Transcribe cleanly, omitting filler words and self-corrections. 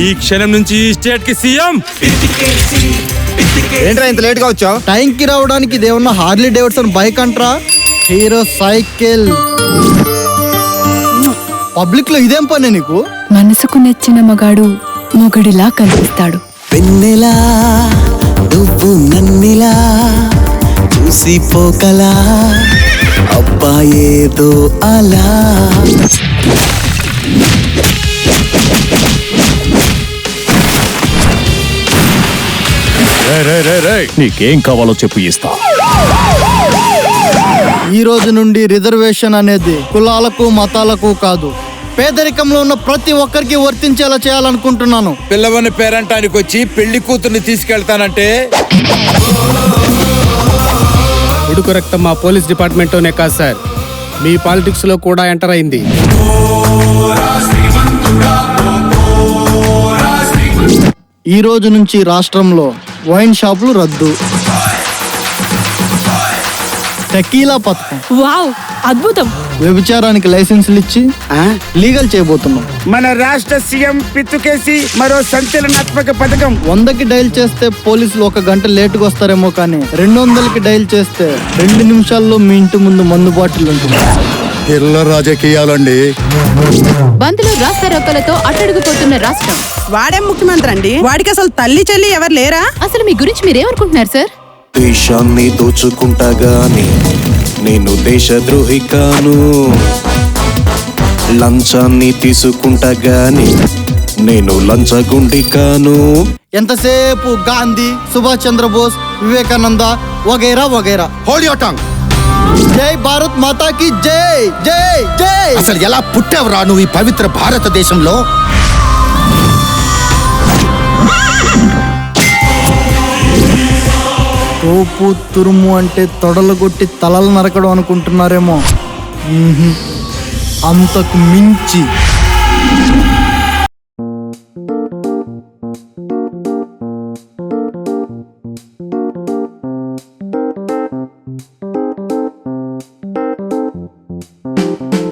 ఈ క్షణం నుంచి ఈ స్టేట్ కి సీఎం. ఏంట్రా ఇంత లేట్ గా వచ్చావు? టైంకి రావడానికి ఇదేమన్నా హార్లీ డేవిడ్సన్ బైక్ అంట్రా, హీరో సైకిల్. పబ్లిక్ లో ఇదేం పని నీకు? మనసుకు నచ్చిన మగాడు మొగడిలా కనిపిస్తాడు. పెన్నెలా నువ్వు నన్నిలా చూసిపోకలా అబ్బాయేదో అలా. నీకేం కావాలో చెప్పు, ఇస్తా. ఈ రోజు నుండి రిజర్వేషన్ అనేది కులాలకు మతాలకు కాదు, పేదరికంలో ఉన్న ప్రతి ఒక్కరికి వర్తించేలా చేయాలనుకుంటున్నాను. పిల్లవని పేరంటానికి వచ్చి పెళ్లి కూతుర్ని తీసుకెళ్తానంటే ఉడుకు రక్తం మా పోలీస్ డిపార్ట్మెంట్లోనే కాదు సార్, మీ పాలిటిక్స్ లో కూడా ఎంటర్ అయింది. ఈ రోజు నుంచి రాష్ట్రంలో వైన్ షాపులు రద్దు, టెకీలా పథకం, వావ్ అద్భుతం. వ్యభిచారానికి లైసెన్సులు ఇచ్చి లీగల్ చేయబోతున్నాం. మన రాష్ట్ర సీఎం పిత్తుకేసి మరో సంచలనాత్మక పథకం. 100కి డైల్ చేస్తే పోలీసులు 1 గంట లేటుగా వస్తారేమో, కానీ 200కి డైల్ చేస్తే 2 నిమిషాల్లో మీ ఇంటి ముందు మందు బాటిల్ ఉంటుంది. పిల్ల రాజకీయాలండి. బంధులు రాస్తారోకలతో అట్టడుగుపోతున్న రాష్ట్రం. వాడేం ముఖ్యమంత్రి అండి? వాడికి అసలు తల్లి చెల్లి ఎవరు లేరా? అసలు మీ గురించి మీరేమనుకుంటున్నారు సార్? దేశాన్ని దోచుకుంటా గాని నేను దేశద్రోహి కాను, లంచాన్ని తీసుకుంటా గాని నేను లంచగుండి కాను. ఎంతసేపు గాంధీ, సుభాష్ చంద్రబోస్, వివేకానంద వగైరా వగైరా. Hold your tongue. జై భారత్ మాతాకి జై జై జై. అసలు ఎలా పుట్టావురా నువ్వు ఈ పవిత్ర భారతదేశంలో? తోపు తురుము అంటే తొడలు కొట్టి తలలు నరకడం అనుకుంటున్నారేమో. అంతకు మించి